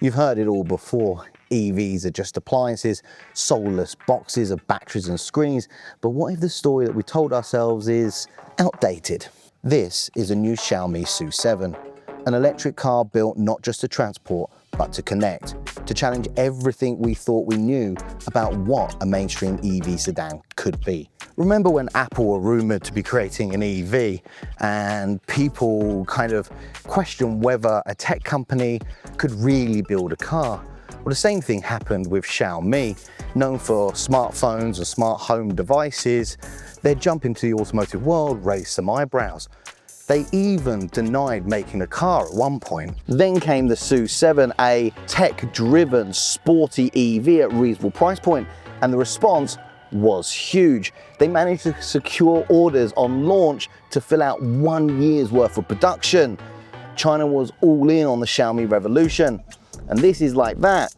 You've heard it all before. EVs are just appliances, soulless boxes of batteries and screens. But what if the story that we told ourselves is outdated? This is a new Xiaomi SU7, an electric car built not just to transport, but to connect, to challenge everything we thought we knew about what a mainstream EV sedan could be. Remember when Apple were rumored to be creating an EV and people kind of questioned whether a tech company could really build a car? Well, the same thing happened with Xiaomi. Known for smartphones and smart home devices, their jump into the automotive world raised some eyebrows. They even denied making a car at one point. Then came the SU7, a tech-driven, sporty EV at a reasonable price point, and the response was huge. They managed to secure orders on launch to fill out 1 year's worth of production. China was all in on the Xiaomi revolution, and this is like that,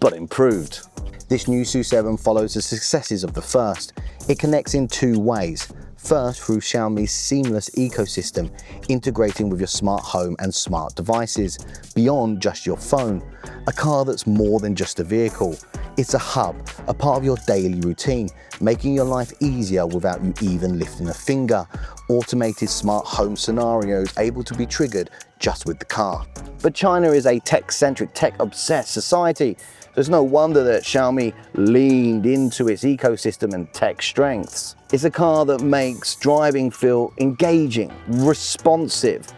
but improved. This new SU7 follows the successes of the first. It connects in two ways. First, through Xiaomi's seamless ecosystem, integrating with your smart home and smart devices, beyond just your phone. A car that's more than just a vehicle. It's a hub, a part of your daily routine, making your life easier without you even lifting a finger. Automated smart home scenarios able to be triggered just with the car. But China is a tech-centric, tech-obsessed society. There's no wonder that Xiaomi leaned into its ecosystem and tech strengths. It's a car that makes driving feel engaging, responsive,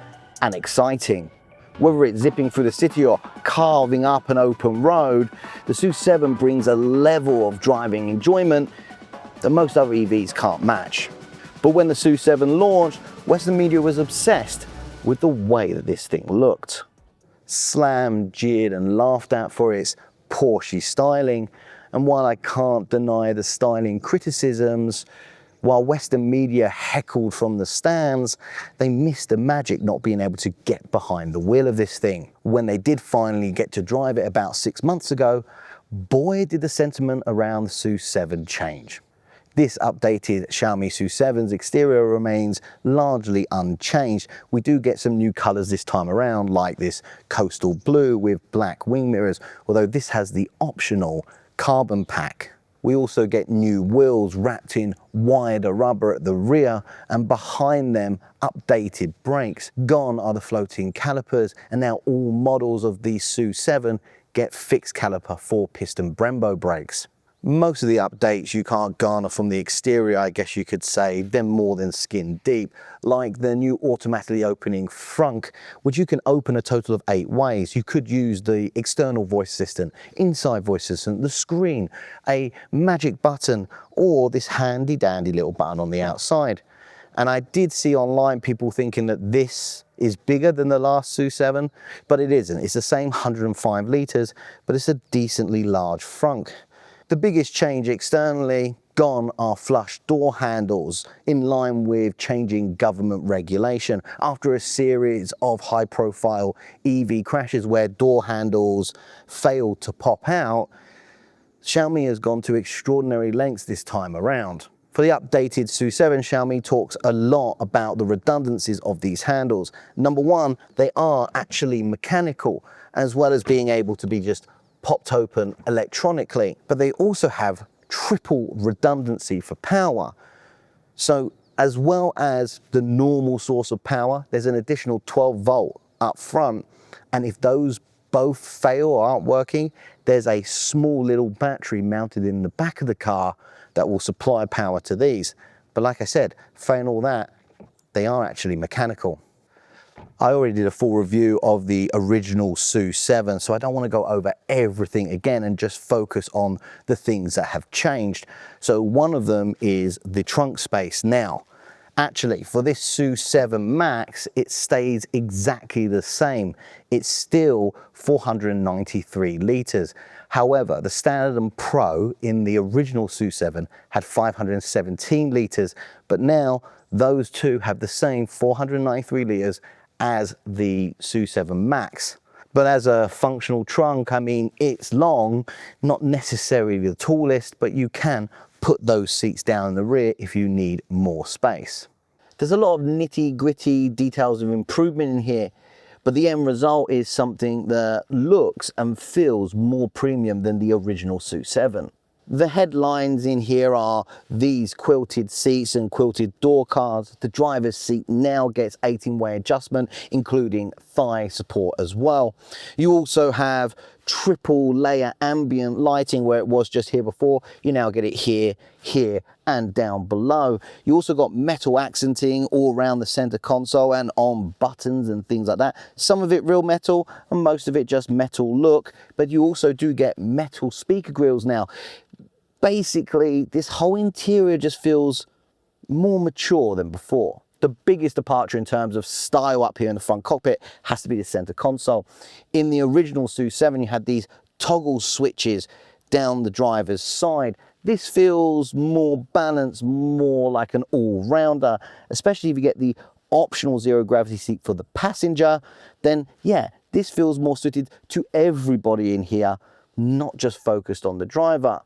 and exciting. Whether it's zipping through the city or carving up an open road, the SU7 brings a level of driving enjoyment that most other EVs can't match. But when the SU7 launched, Western media was obsessed with the way that this thing looked. Slammed, jeered, and laughed at for its Porsche styling, and while I can't deny the styling criticisms, while Western media heckled from the stands, they missed the magic not being able to get behind the wheel of this thing. When they did finally get to drive it about 6 months ago, boy did the sentiment around the SU7 change. This updated Xiaomi SU7's exterior remains largely unchanged. We do get some new colors this time around, like this coastal blue with black wing mirrors, although this has the optional carbon pack. We also get new wheels wrapped in wider rubber at the rear, and behind them updated brakes. Gone are the floating calipers, and now all models of the SU7 get fixed caliper 4-piston Brembo brakes. Most of the updates you can't garner from the exterior, I guess you could say. They're more than skin deep, like the new automatically opening frunk, which you can open a total of 8 ways. You could use the external voice assistant, inside voice assistant, the screen, a magic button, or this handy dandy little button on the outside. And I did see online people thinking that this is bigger than the last SU7, but it isn't. It's the same 105 litres, but it's a decently large frunk. The biggest change externally, gone are flush door handles, in line with changing government regulation. After a series of high-profile EV crashes where door handles failed to pop out, Xiaomi has gone to extraordinary lengths this time around. For the updated SU7, Xiaomi talks a lot about the redundancies of these handles. Number one, they are actually mechanical, as well as being able to be just popped open electronically, but they also have triple redundancy for power. So as well as the normal source of power, there's an additional 12 volt up front, and if those both fail or aren't working, there's a small little battery mounted in the back of the car that will supply power to these. But like I said, failing all that, they are actually mechanical. I already did a full review of the original SU7, so I don't want to go over everything again and just focus on the things that have changed. So one of them is the trunk space. Now, actually, for this SU7 Max, it stays exactly the same. It's still 493 litres. However, the Standard and Pro in the original SU7 had 517 litres, but now those two have the same 493 litres as the SU7 Max. But as a functional trunk, I mean, it's long, not necessarily the tallest, but you can put those seats down in the rear if you need more space. There's a lot of nitty-gritty details of improvement in here, but the end result is something that looks and feels more premium than the original SU7. The headlines in here are these quilted seats and quilted door cards. The driver's seat now gets 18-way adjustment, including thigh support as well. You also have triple layer ambient lighting where it was just here before. You now get it here, here, and down below. You also got metal accenting all around the center console and on buttons and things like that. Some of it real metal and most of it just metal look, but you also do get metal speaker grills now. Basically, this whole interior just feels more mature than before. The biggest departure in terms of style up here in the front cockpit has to be the center console. In the original SU7, you had these toggle switches down the driver's side. This feels more balanced, more like an all-rounder, especially if you get the optional zero gravity seat for the passenger. Then yeah, this feels more suited to everybody in here, not just focused on the driver.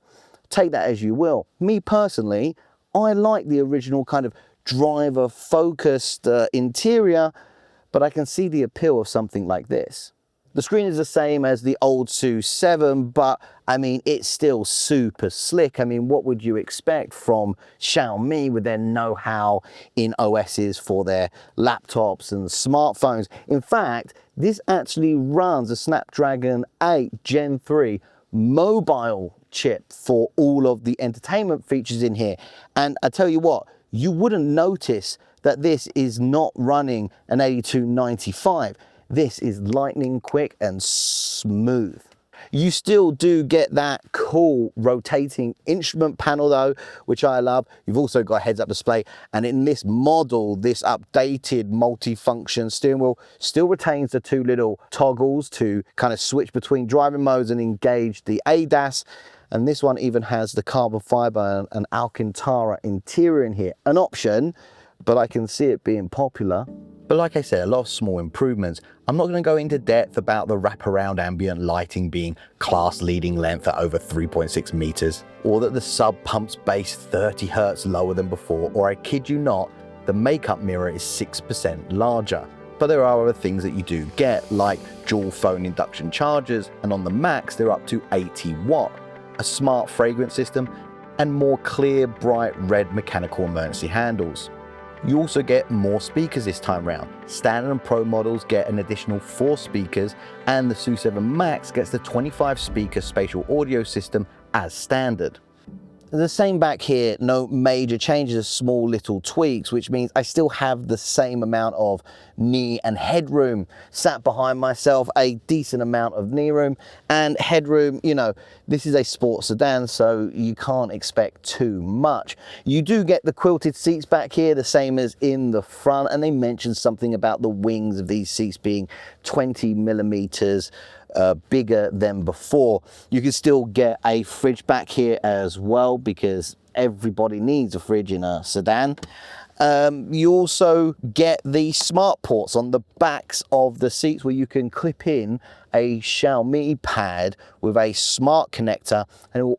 Take that as you will. Me personally, I like the original kind of driver focused interior, but I can see the appeal of something like this. The screen is the same as the old SU7, but I mean, it's still super slick. I mean, what would you expect from Xiaomi with their know-how in OSs for their laptops and smartphones? In fact, this actually runs a Snapdragon 8 Gen 3 mobile chip for all of the entertainment features in here. And I tell you what, you wouldn't notice that this is not running an 8295. This is lightning quick and smooth. You still do get that cool rotating instrument panel though, which I love. You've also got a heads-up display, and in this model, this updated multi-function steering wheel still retains the two little toggles to kind of switch between driving modes and engage the ADAS. And this one even has the carbon fiber and Alcantara interior in here. An option, but I can see it being popular. But like I said, a lot of small improvements. I'm not going to go into depth about the wraparound ambient lighting being class leading length at over 3.6 meters, or that the sub pumps bass 30 hertz lower than before, or I kid you not, the makeup mirror is 6% larger. But there are other things that you do get, like dual phone induction chargers, and on the Max they're up to 80 watt, a smart fragrance system, and more clear, bright red mechanical emergency handles. You also get more speakers this time round. Standard and Pro models get an additional 4 speakers, and the SU7 Max gets the 25 speaker spatial audio system as standard. The same back here, no major changes, small little tweaks, which means I still have the same amount of knee and headroom. Sat behind myself, a decent amount of knee room and headroom. You know, this is a sports sedan, so you can't expect too much. You do get the quilted seats back here, the same as in the front, and they mentioned something about the wings of these seats being 20 millimeters bigger than before. You can still get a fridge back here as well, because everybody needs a fridge in a sedan. You also get the smart ports on the backs of the seats, where you can clip in a Xiaomi pad with a smart connector, and it will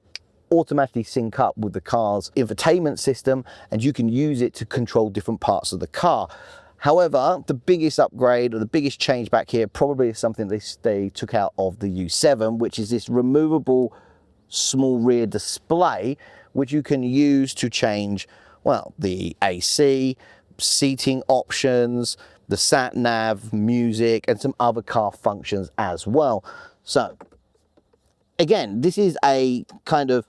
automatically sync up with the car's infotainment system, and you can use it to control different parts of the car. However, the biggest upgrade or the biggest change back here probably is something they took out of the U7, which is this removable small rear display, which you can use to change, well, the AC, seating options, the sat nav, music, and some other car functions as well. So again, this is a kind of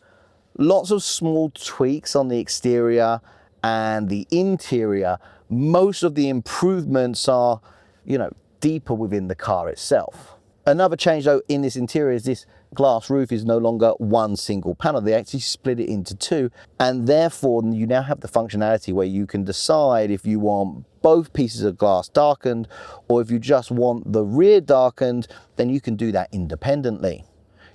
lots of small tweaks on the exterior and the interior. Most of the improvements are, you know, deeper within the car itself. Another change though in this interior is this glass roof is no longer one single panel. They actually split it into 2, and therefore you now have the functionality where you can decide if you want both pieces of glass darkened, or if you just want the rear darkened, then you can do that independently.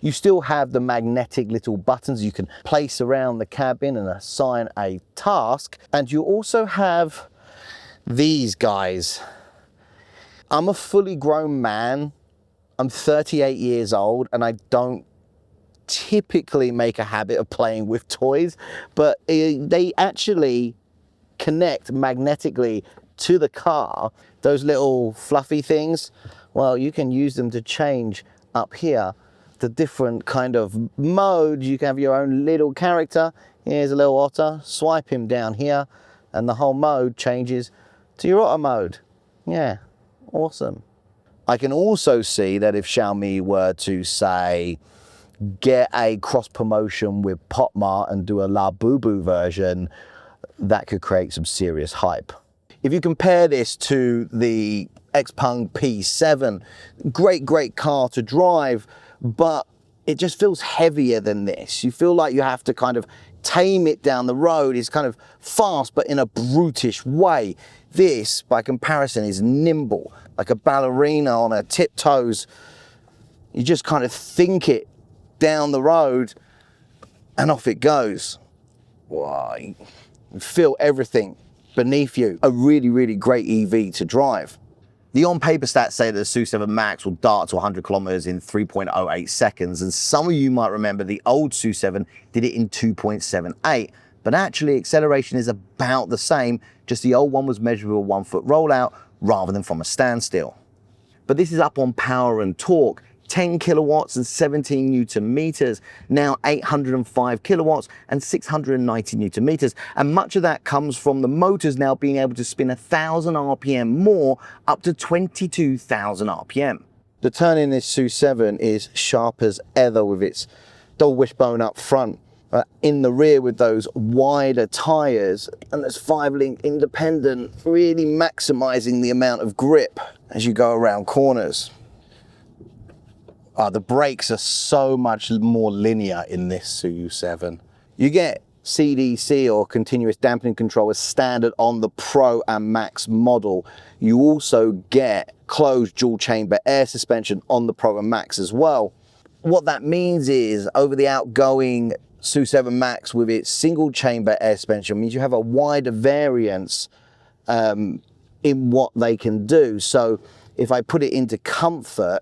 You still have the magnetic little buttons you can place around the cabin and assign a task, and you also have these guys. I'm a fully grown man. I'm 38 years old, and I don't typically make a habit of playing with toys, but they actually connect magnetically to the car. Those little fluffy things, Well, you can use them to change up here the different kind of modes. You can have your own little character. Here's a little otter, swipe him down here and the whole mode changes to your otter mode. Yeah, awesome. I can also see that if Xiaomi were to say, get a cross promotion with Popmart and do a La Boo Boo version, that could create some serious hype. If you compare this to the Xpeng P7, great car to drive, but it just feels heavier than this. You feel like you have to kind of tame it down the road. It's kind of fast, but in a brutish way. This, by comparison, is nimble, like a ballerina on her tiptoes. You just kind of think it down the road and off it goes. Wow, you feel everything beneath you. A really great EV to drive. The on-paper stats say that the SU7 Max will dart to 100 kilometers in 3.08 seconds, and some of you might remember the old SU7 did it in 2.78, but actually acceleration is about the same, just the old one was measured with a 1 foot rollout rather than from a standstill. But this is up on power and torque. 10 kilowatts and 17 newton meters, now 805 kilowatts and 690 newton meters. And much of that comes from the motors now being able to spin 1,000 RPM more, up to 22,000 RPM. The turn in this SU7 is sharp as ever with its double wishbone up front, in the rear with those wider tires, and this 5-link independent, really maximizing the amount of grip as you go around corners. The brakes are so much more linear in this SU7. You get CDC or continuous dampening control as standard on the Pro and Max model. You also get closed dual chamber air suspension on the Pro and Max as well. What that means is over the outgoing SU7 Max with its single chamber air suspension means you have a wider variance in what they can do. So if I put it into comfort,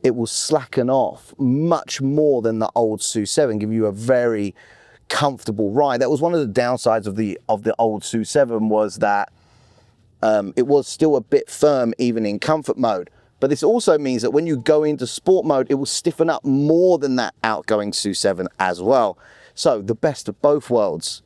it will slacken off much more than the old SU7, give you a very comfortable ride. That was one of the downsides of the old SU7, was that it was still a bit firm even in comfort mode. But this also means that when you go into sport mode, it will stiffen up more than that outgoing SU7 as well. So the best of both worlds.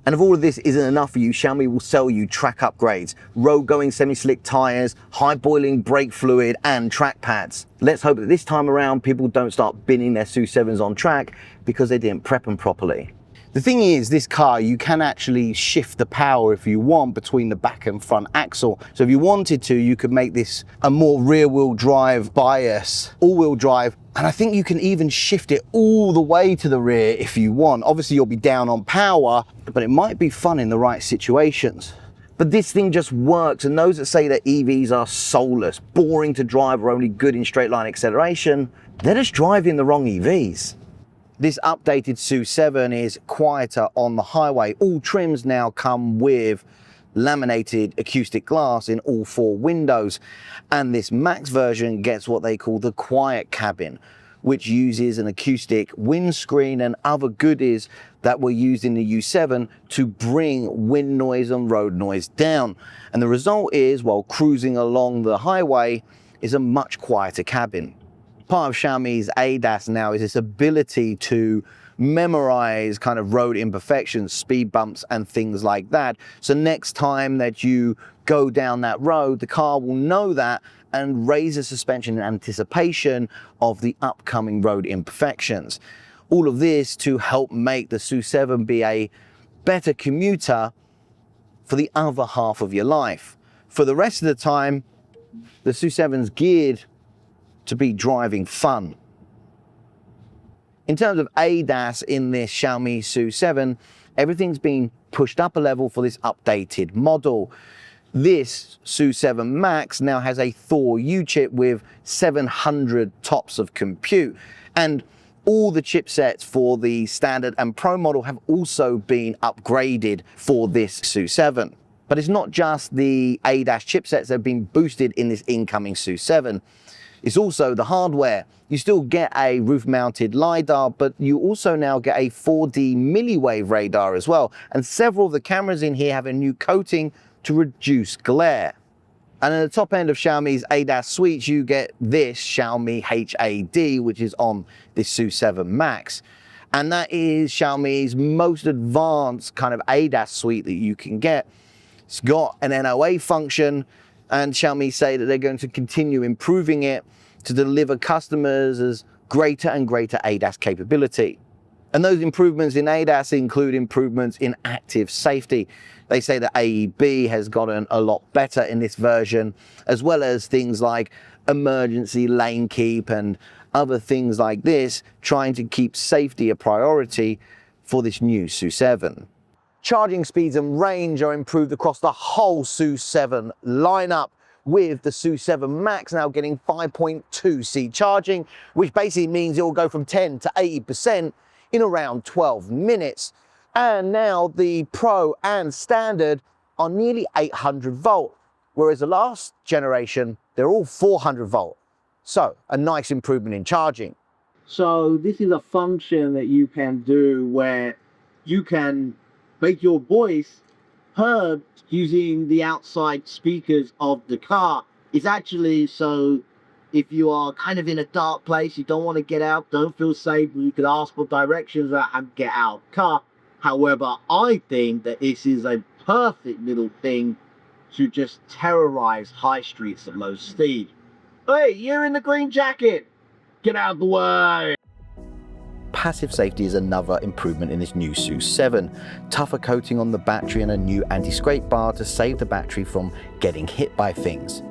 And if all of this isn't enough for you, Xiaomi will sell you track upgrades, road-going semi-slick tires, high boiling brake fluid, and track pads. Let's hope that this time around people don't start binning their SU7s on track because they didn't prep them properly. The thing is, this car, you can actually shift the power if you want between the back and front axle. So if you wanted to, you could make this a more rear-wheel drive bias, all-wheel drive, and I think you can even shift it all the way to the rear if you want. Obviously, you'll be down on power, but it might be fun in the right situations. But this thing just works, and those that say that EVs are soulless, boring to drive, or only good in straight line acceleration, they're just driving the wrong EVs. This updated SU7 is quieter on the highway. All trims now come with laminated acoustic glass in all 4 windows. And this Max version gets what they call the quiet cabin, which uses an acoustic windscreen and other goodies that were used in the U7 to bring wind noise and road noise down. And the result is, while cruising along the highway, is a much quieter cabin. Part of Xiaomi's ADAS now is this ability to memorize kind of road imperfections, speed bumps and things like that. So next time that you go down that road, the car will know that and raise the suspension in anticipation of the upcoming road imperfections. All of this to help make the SU7 be a better commuter for the other half of your life. For the rest of the time, the SU7's geared to be driving fun. In terms of ADAS in this Xiaomi SU7, everything's been pushed up a level for this updated model. This SU7 Max now has a Thor U chip with 700 TOPS of compute, and all the chipsets for the standard and Pro model have also been upgraded for this SU7. But it's not just the ADAS chipsets that have been boosted in this incoming SU7. It's also the hardware. You still get a roof-mounted LiDAR, but you also now get a 4D milliwave radar as well. And several of the cameras in here have a new coating to reduce glare. And at the top end of Xiaomi's ADAS suites, you get this Xiaomi HAD, which is on this SU7 Max. And that is Xiaomi's most advanced kind of ADAS suite that you can get. It's got an NOA function, and Xiaomi say that they're going to continue improving it to deliver customers as greater and greater ADAS capability. And those improvements in ADAS include improvements in active safety. They say that AEB has gotten a lot better in this version, as well as things like emergency lane keep and other things like this, trying to keep safety a priority for this new SU7. Charging speeds and range are improved across the whole SU7 lineup, with the SU7 Max now getting 5.2C charging, which basically means it will go from 10 to 80% in around 12 minutes. And now the Pro and Standard are nearly 800 volt, whereas the last generation, they're all 400 volt. So a nice improvement in charging. So this is a function that you can do where you can make your voice heard using the outside speakers of the car. It's actually so if you are kind of in a dark place, you don't want to get out, don't feel safe, you could ask for directions and get out of the car. However, I think that this is a perfect little thing to just terrorize high streets at low speed. Hey, you're in the green jacket! Get out of the way! Passive safety is another improvement in this new SU7. Tougher coating on the battery and a new anti-scrape bar to save the battery from getting hit by things.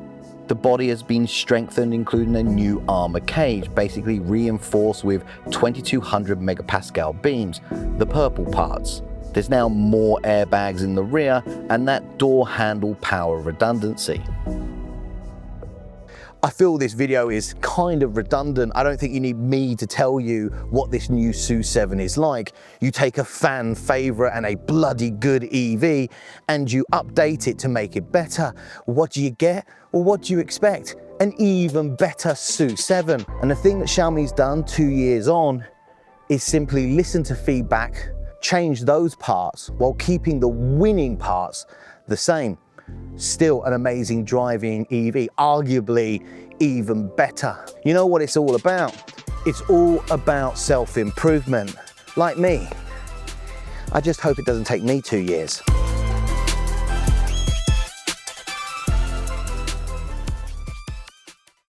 The body has been strengthened, including a new armor cage, basically reinforced with 2200 megapascal beams, the purple parts. There's now more airbags in the rear and that door handle power redundancy. I feel this video is kind of redundant. I don't think you need me to tell you what this new SU7 is like. You take a fan favorite and a bloody good EV and you update it to make it better. What do you get? Well, what do you expect? An even better SU7. And the thing that Xiaomi's done 2 years on is simply listen to feedback, change those parts while keeping the winning parts the same. Still an amazing driving EV, arguably even better. You know what it's all about? It's all about self-improvement, like me. I just hope it doesn't take me 2 years.